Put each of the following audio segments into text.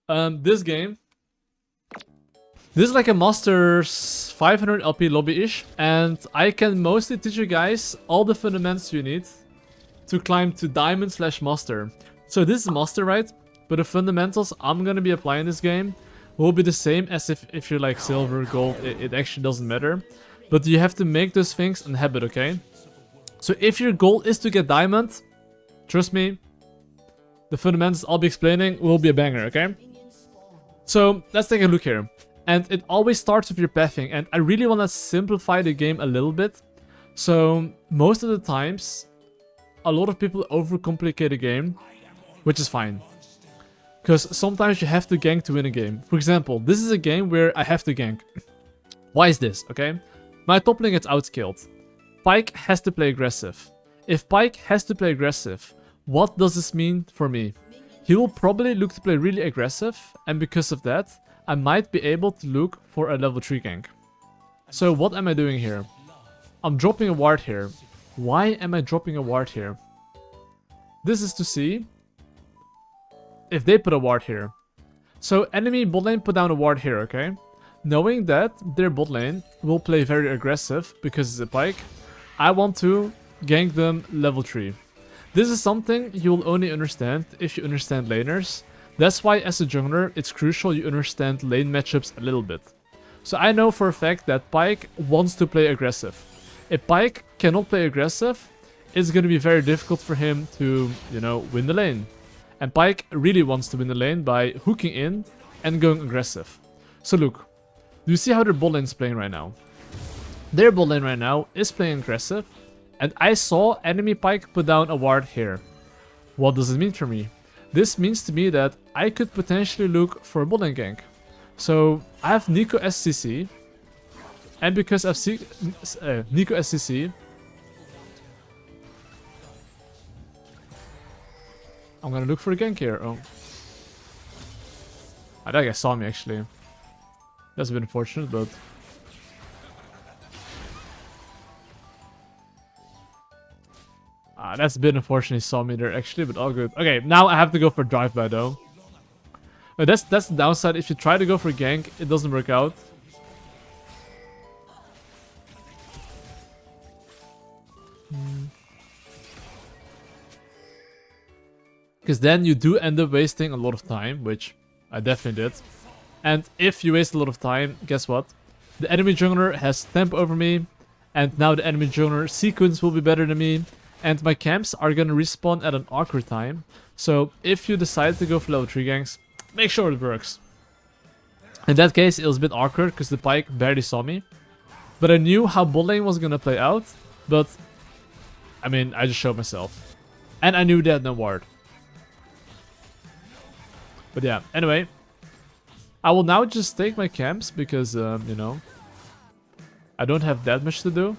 This game. This is like a Master's 500 LP lobby-ish, and I can mostly teach you guys all the fundamentals you need to climb to Diamond/Master. So this is Master, right? But the fundamentals I'm gonna be applying this game will be the same as if you're like Silver, Gold, it actually doesn't matter. But you have to make those things a habit, okay? So if your goal is to get Diamond, trust me, the fundamentals I'll be explaining will be a banger, okay? So let's take a look here. And it always starts with your pathing, and I really want to simplify the game a little bit. So most of the times, a lot of people overcomplicate a game, which is fine. Because sometimes you have to gank to win a game. For example, this is a game where I have to gank. Why is this, okay? My top lane gets outscaled. Pyke has to play aggressive. If Pyke has to play aggressive, what does this mean for me? He will probably look to play really aggressive, and because of that, I might be able to look for a level 3 gank. So what am I doing here? I'm dropping a ward here. Why am I dropping a ward here? This is to see if they put a ward here. So enemy bot lane put down a ward here, okay? Knowing that their bot lane will play very aggressive because it's a Pyke, I want to gank them level 3. This is something you will only understand if you understand laners. That's why as a jungler, it's crucial you understand lane matchups a little bit. So I know for a fact that Pyke wants to play aggressive. If Pyke cannot play aggressive, it's going to be very difficult for him to, you know, win the lane. And Pyke really wants to win the lane by hooking in and going aggressive. So look, do you see how their bot lane is playing right now? Their bot lane right now is playing aggressive, and I saw enemy Pyke put down a ward here. What does it mean for me? This means to me that I could potentially look for a bot lane gank. So I have Nico SCC, and because I've Nico SCC, I'm gonna look for a gank here. Oh, that guy saw me actually. That's a bit unfortunate, but that's a bit unfortunate he saw me there actually, but all good. Okay, now I have to go for drive-by though. That's the downside. If you try to go for gank, it doesn't work out. Because then you do end up wasting a lot of time, which I definitely did. And if you waste a lot of time, guess what? The enemy jungler has tempo over me, and now the enemy jungler sequence will be better than me, and my camps are gonna respawn at an awkward time. So if you decide to go for level 3 ganks, make sure it works. In that case, it was a bit awkward because the Pyke barely saw me. But I knew how bot lane was gonna play out, but I mean, I just showed myself. And I knew they had no ward. But yeah, anyway. I will now just take my camps because, you know, I don't have that much to do.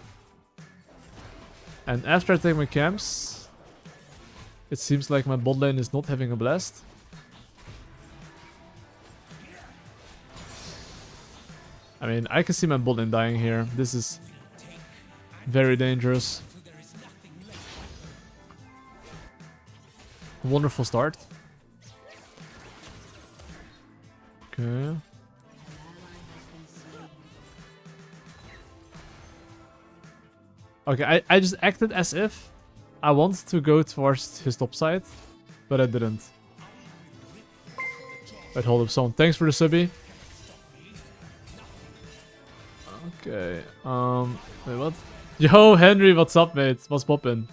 And after I take my camps, it seems like my bot lane is not having a blast. I mean, I can see my bot lane dying here. This is very dangerous. Wonderful start. Okay. Okay, I just acted as if I wanted to go towards his top side, but I didn't. Wait, hold up, someone. Thanks for the subby. Okay, wait, what? Yo, Henry, what's up, mate? What's poppin'?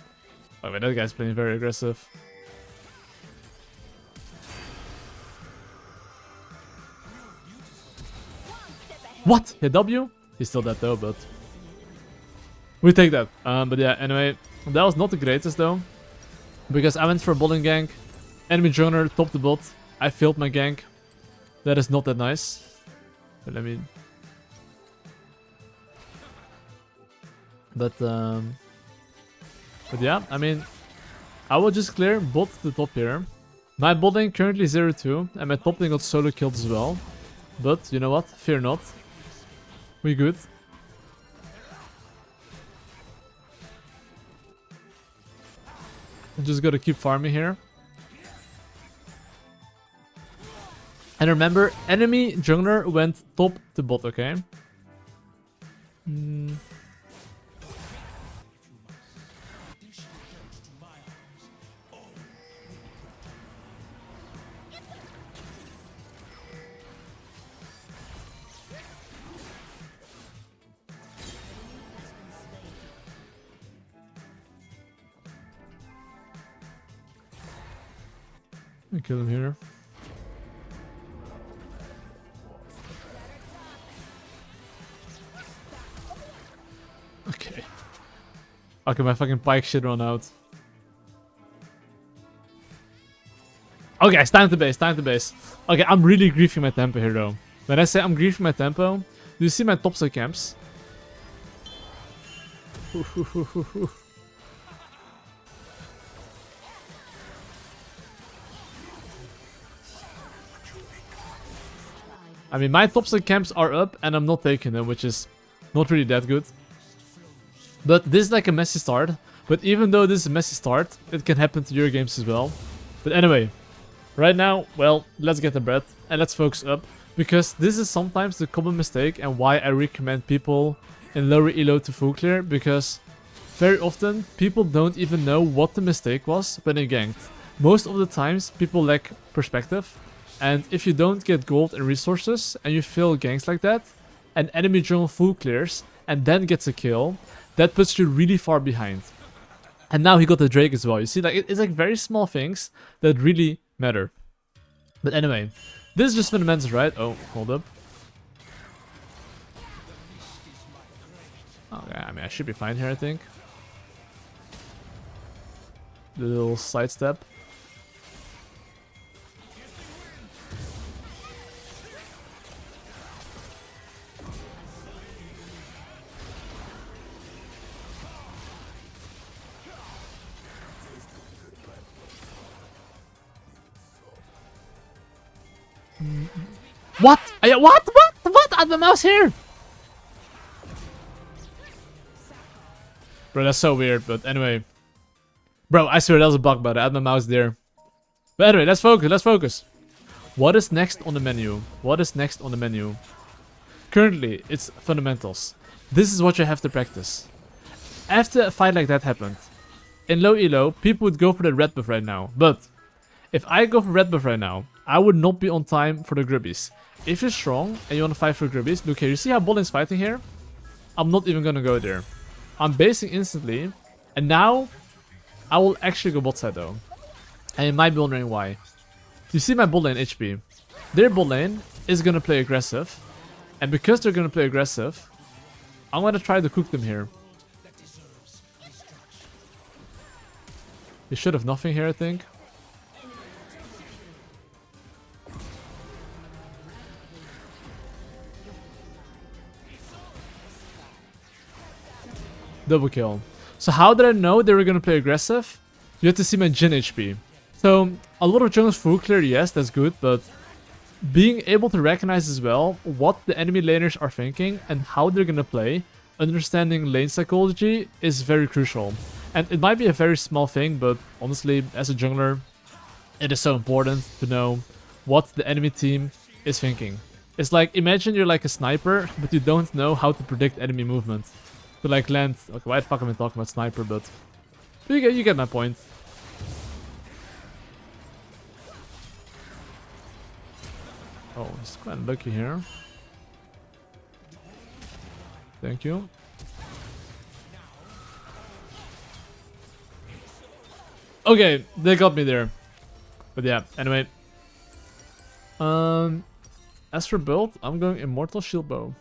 Oh, wait, that guy's playing very aggressive. What? Hit W? He's still dead though, but we take that. But yeah, anyway, that was not the greatest though, because I went for a bot lane gank. Enemy jungler topped the bot. I failed my gank. That is not that nice. But let me. But yeah, I mean, I will just clear bot to the top here. My bot lane currently 0-2, and my top lane got solo killed as well. But you know what? Fear not. We good. I just gotta keep farming here. And remember, enemy jungler went top to bot, okay? I kill him here. Okay. Okay, my fucking pike shit run out. Okay, it's time to base, time to base. Okay, I'm really griefing my tempo here though. When I say I'm griefing my tempo, do you see my topside camps? I mean, my topside camps are up and I'm not taking them, which is not really that good. But this is like a messy start. But even though this is a messy start, it can happen to your games as well. But anyway, right now, well, let's get the bread and let's focus up. Because this is sometimes the common mistake and why I recommend people in lower elo to full clear. Because very often, people don't even know what the mistake was when they ganked. Most of the times, people lack perspective. And if you don't get gold and resources and you fail ganks like that, and enemy jungle full clears and then gets a kill, that puts you really far behind. And now he got the Drake as well. You see, like it's like very small things that really matter. But anyway, this is just fundamentals, right? Oh, hold up. Okay, I mean, I should be fine here, I think. The little sidestep. What? What? I had my mouse here! Bro, that's so weird, but anyway. Bro, I swear that was a bug, but I had my mouse there. But anyway, let's focus. What is next on the menu? Currently, it's fundamentals. This is what you have to practice. After a fight like that happened, in low elo, people would go for the red buff right now. But if I go for red buff right now, I would not be on time for the grubbies. If you're strong and you want to fight for grubbies, look here, you see how Bollin's fighting here? I'm not even gonna go there. I'm basing instantly, and now I will actually go bot side though. And you might be wondering why. You see my bot lane HP. Their bot lane is gonna play aggressive, and because they're gonna play aggressive, I'm gonna try to cook them here. You should have nothing here, I think. Double kill. So how did I know they were gonna play aggressive? You have to see my Jhin HP. So a lot of junglers full clear, yes, that's good, but being able to recognize as well what the enemy laners are thinking and how they're gonna play, understanding lane psychology is very crucial. And it might be a very small thing, but honestly, as a jungler, it is so important to know what the enemy team is thinking. It's like, imagine you're like a sniper, but you don't know how to predict enemy movement. To like land. Okay, why the fuck am I talking about sniper, but you get my point. Oh, he's quite lucky here. Thank you. Okay, they got me there. But yeah, anyway. As for build, I'm going Immortal Shield Bow.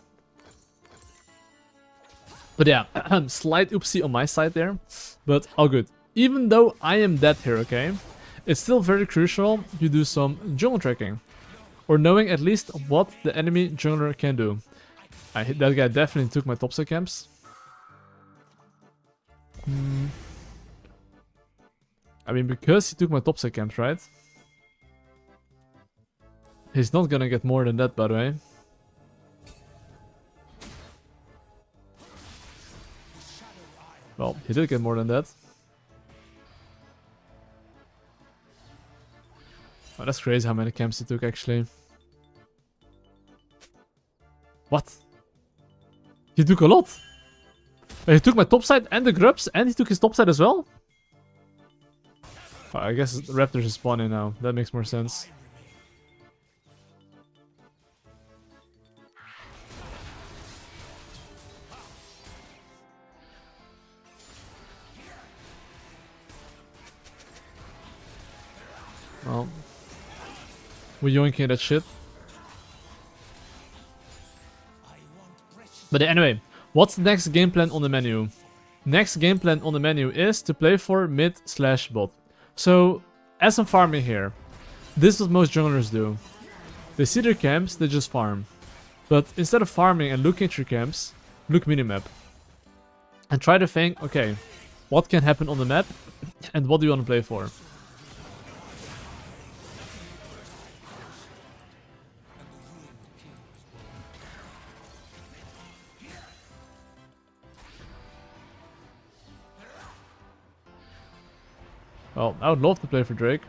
But yeah, slight oopsie on my side there, but all good. Even though I am dead here, okay, it's still very crucial you do some jungle tracking. Or knowing at least what the enemy jungler can do. That guy definitely took my topside camps. I mean, because he took my topside camps, right? He's not gonna get more than that, by the way. Well, he did get more than that. Oh, that's crazy how many camps he took, actually. What? He took a lot. He took my top side and the grubs, and he took his top side as well? Oh, I guess raptors is spawning now. That makes more sense. Well, we're yoinking that shit. But anyway, what's the next game plan on the menu? Next game plan on the menu is to play for mid/bot. So, as I'm farming here, this is what most junglers do. They see their camps, they just farm. But instead of farming and looking at your camps, look minimap. And try to think, okay, what can happen on the map and what do you want to play for? Well, I would love to play for Drake.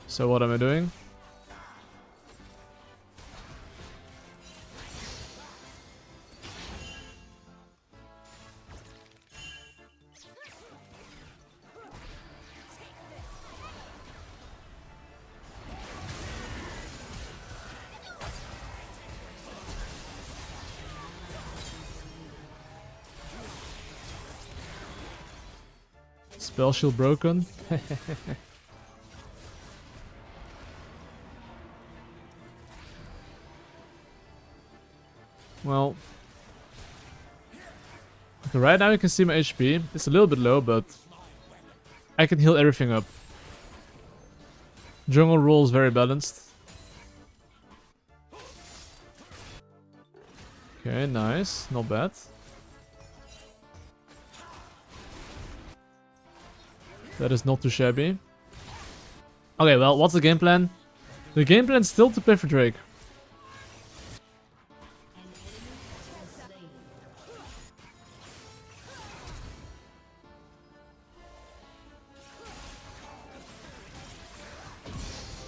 So what am I doing? Spell shield broken. Well, okay, right now you can see my HP. It's a little bit low, but I can heal everything up. Jungle rule is very balanced. Okay, nice. Not bad. That is not too shabby. Okay, well, what's the game plan? The game plan is still to play for Drake.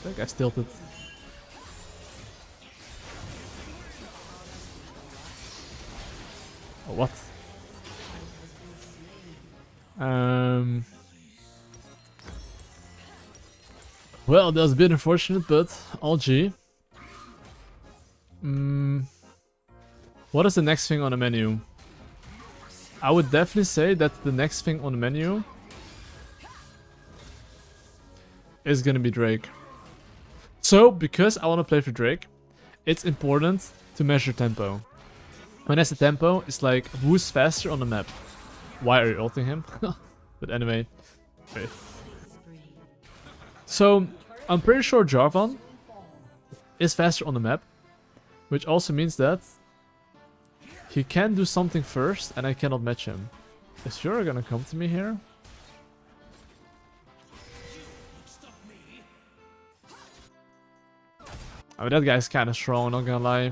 That guy's tilted. Oh, what? Well, that was a bit unfortunate, but all G. What is the next thing on the menu? I would definitely say that the next thing on the menu is gonna be Drake. So, because I want to play for Drake, it's important to measure tempo. When I say tempo, it's like, who's faster on the map? Why are you ulting him? But anyway. Wait. So, I'm pretty sure Jarvan is faster on the map. Which also means that he can do something first and I cannot match him. Is Fiora gonna come to me here? I mean, that guy's kinda strong, not gonna lie.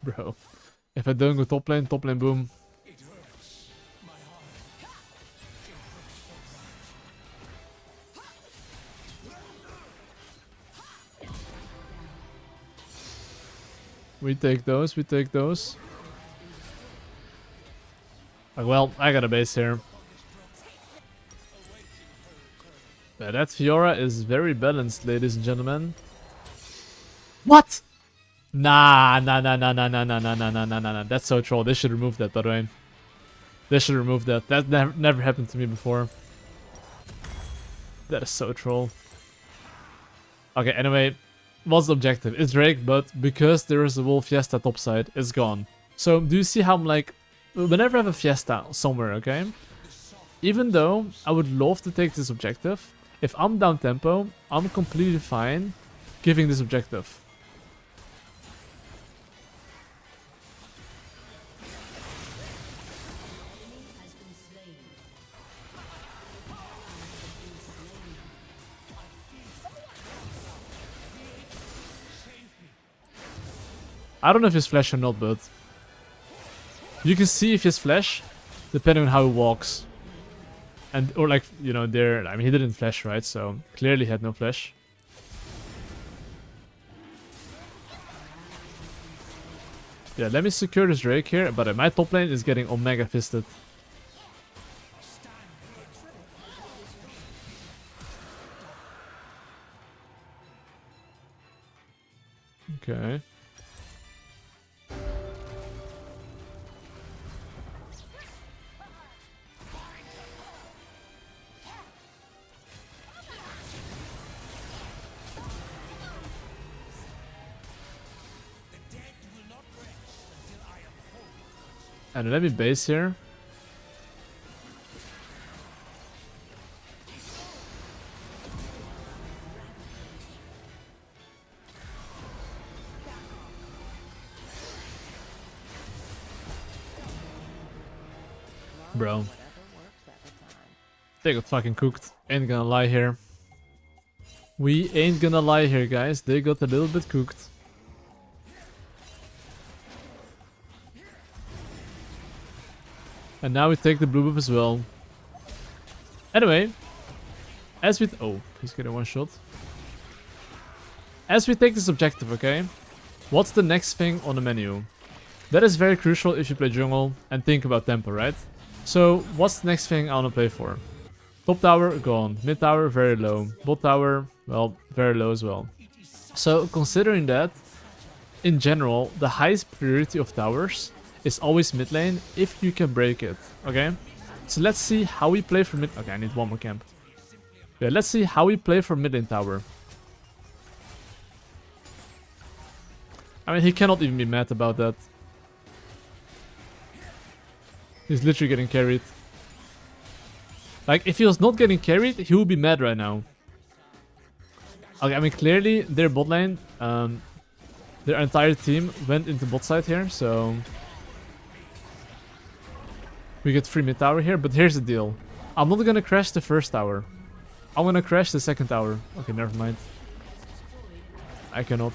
Bro, if I don't go top lane boom. We take those, we take those. Well, I got a base here. Yeah, that Fiora is very balanced, ladies and gentlemen. What? Nah. That's so troll. They should remove that, by the way. They should remove that. That never happened to me before. That is so troll. Okay, anyway. What's the objective? It's Drake, but because there is a Wolf Fiesta topside, it's gone. So, do you see how I'm like... Whenever I have a Fiesta somewhere, okay? Even though I would love to take this objective, if I'm down tempo, I'm completely fine giving this objective. I don't know if it's flash or not, but... You can see if he has flash, depending on how he walks. And, or like, you know, there, I mean, he didn't flash, right? So, clearly he had no flash. Yeah, let me secure this Drake here, but my top lane is getting Omega Fisted. Okay. And let me base here. Bro. They got fucking cooked. Ain't gonna lie here. We ain't gonna lie here, guys. They got a little bit cooked. And now we take the blue buff as well. Anyway, as we... Oh, he's getting one shot. As we take this objective, okay? What's the next thing on the menu? That is very crucial if you play jungle and think about tempo, right? So, what's the next thing I want to play for? Top tower, gone. Mid tower, very low. Bot tower, well, very low as well. So, considering that, in general, the highest priority of towers is always mid lane if you can break it, okay? So let's see how we play for mid... Okay, I need one more camp. Yeah, let's see how we play for mid lane tower. I mean, he cannot even be mad about that. He's literally getting carried. Like, if he was not getting carried, he would be mad right now. Okay, I mean, clearly, their bot lane, their entire team went into bot side here, so... We get free mid tower here, but here's the deal. I'm not gonna crash the first tower. I'm gonna crash the second tower. Okay, never mind. I cannot.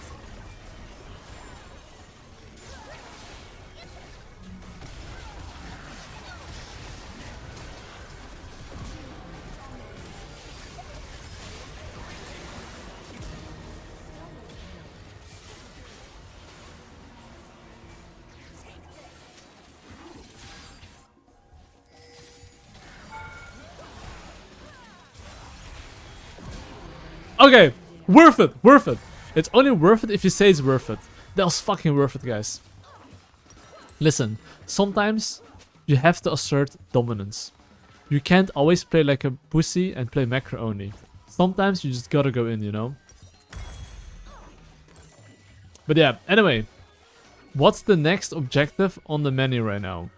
Okay, worth it, worth it. It's only worth it if you say it's worth it. That was fucking worth it, guys. Listen, sometimes you have to assert dominance. You can't always play like a pussy and play macro only. Sometimes you just gotta go in, you know? But yeah, anyway. What's the next objective on the menu right now?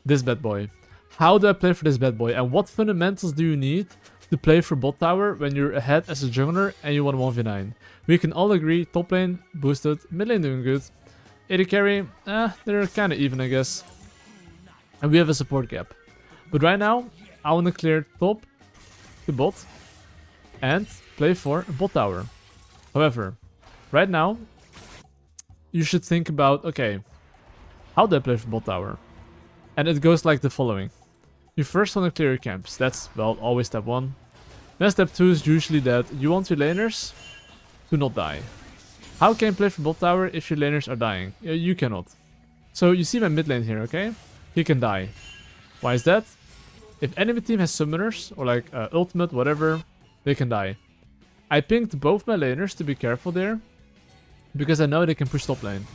This bad boy. How do I play for this bad boy? And what fundamentals do you need to play for bot tower when you're ahead as a jungler and you want 1v9? We can all agree, top lane boosted, mid lane doing good. AD carry, they're kinda even, I guess. And we have a support gap. But right now, I want to clear top to bot and play for bot tower. However, right now, you should think about, okay, how do I play for bot tower? And it goes like the following. You first want to clear your camps. That's, well, always step 1. Then step 2 is usually that you want your laners to not die. How can you play for bot tower if your laners are dying? You cannot. So you see my mid lane here, okay? He can die. Why is that? If enemy team has summoners, or like ultimate, whatever, they can die. I pinged both my laners to be careful there, because I know they can push top lane.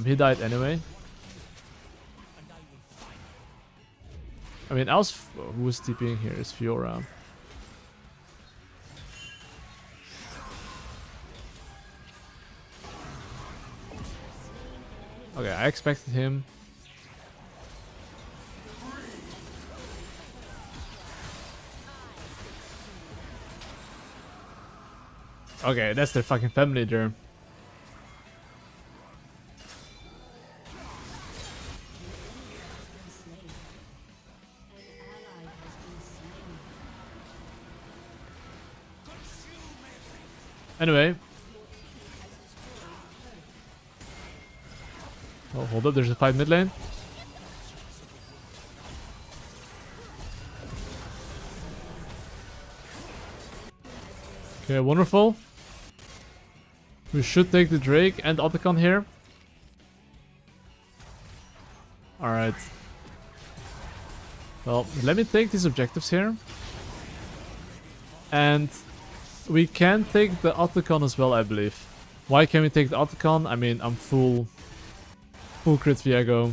He died anyway. I mean, who was TPing here? Is Fiora. Okay, I expected him. Okay, that's their fucking family there. Anyway. Oh, hold up, there's a fight mid lane. Okay, wonderful. We should take the Drake and Otacon here. Alright. Well, let me take these objectives here. And we can take the Otacon as well, I believe. Why can we take the Otacon? I mean, I'm full crit Viego.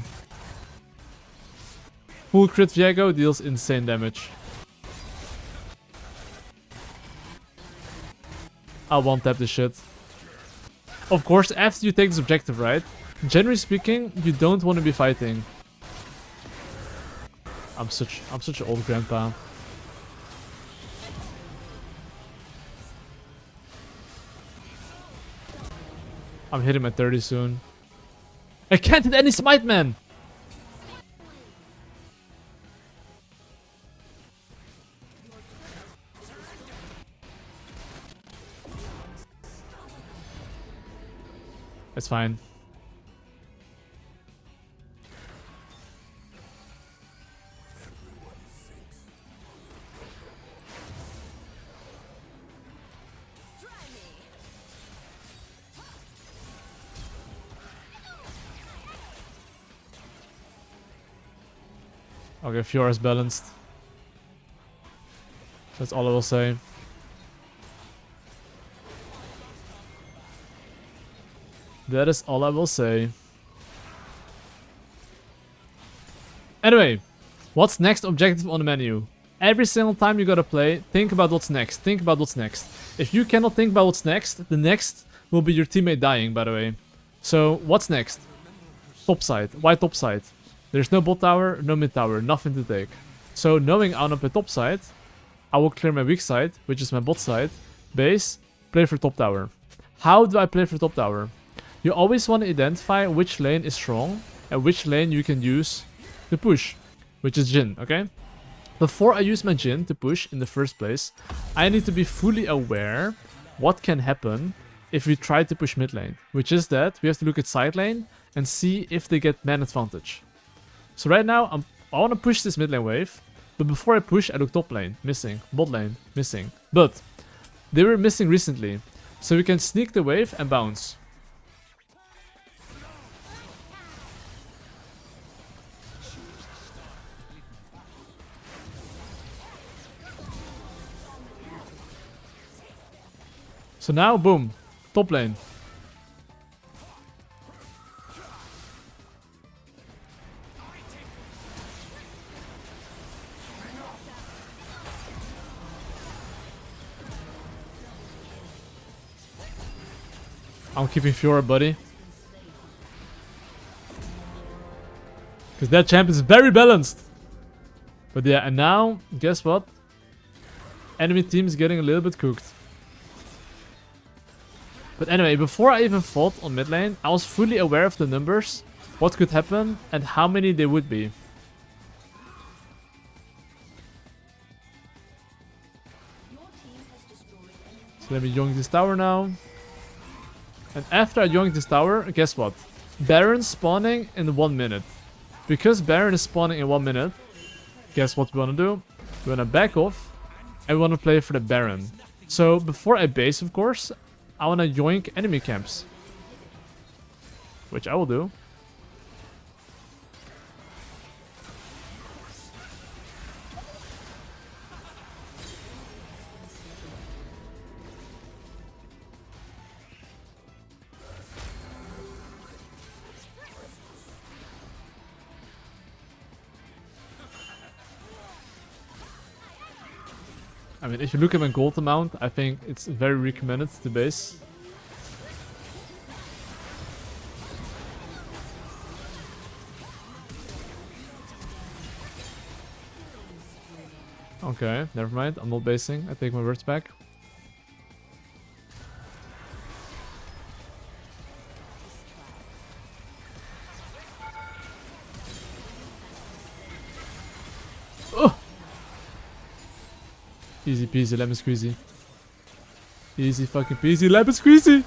Full crit Viego deals insane damage. I won't tap this shit. Of course, after you take this objective, right? Generally speaking, you don't want to be fighting. I'm such an old grandpa. I'm hitting my 30 soon. I can't hit any smite, man! It's fine. Okay, Fiora's balanced. That's all I will say. That is all I will say. Anyway, what's next objective on the menu? Every single time you gotta play, think about what's next. Think about what's next. If you cannot think about what's next, the next will be your teammate dying, by the way. So, what's next? Top side. Why top side? There's no bot tower, no mid tower, nothing to take. So, knowing I'm up at top side, I will clear my weak side, which is my bot side, base, play for top tower. How do I play for top tower? You always want to identify which lane is strong and which lane you can use to push, which is Jhin, okay? Before I use my Jhin to push in the first place, I need to be fully aware what can happen if we try to push mid lane, which is that we have to look at side lane and see if they get man advantage. So right now, I want to push this mid lane wave, but before I push, I look top lane, missing, bot lane, missing. But they were missing recently, so we can sneak the wave and bounce. So now, boom, top lane. I'm keeping Fiora, buddy. Because that champ is very balanced. But yeah, and now, guess what? Enemy team is getting a little bit cooked. But anyway, before I even fought on mid lane, I was fully aware of the numbers, what could happen, and how many they would be. So let me yoink this tower now. And after I yoink this tower, guess what? Baron spawning in 1 minute. Because Baron is spawning in 1 minute, guess what we want to do? We want to back off, and we want to play for the Baron. So before I base, of course, I want to yoink enemy camps. Which I will do. I mean, if you look at my gold amount, I think it's very recommended to base. Okay, never mind. I'm not basing. I take my words back. Oh! Easy peasy, lemon squeezy. Easy fucking peasy, lemon squeezy!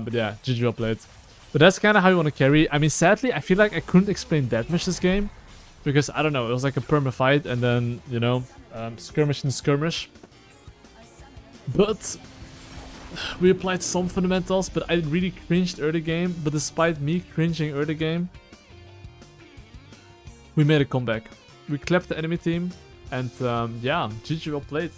But yeah, GG well played. But that's kind of how you want to carry. I mean, sadly, I feel like I couldn't explain that much this game. Because, I don't know, it was like a perma fight and then, you know, skirmish and skirmish. But we applied some fundamentals, but I really cringed early game. But despite me cringing early game, we made a comeback. We clapped the enemy team, and yeah, GG well played.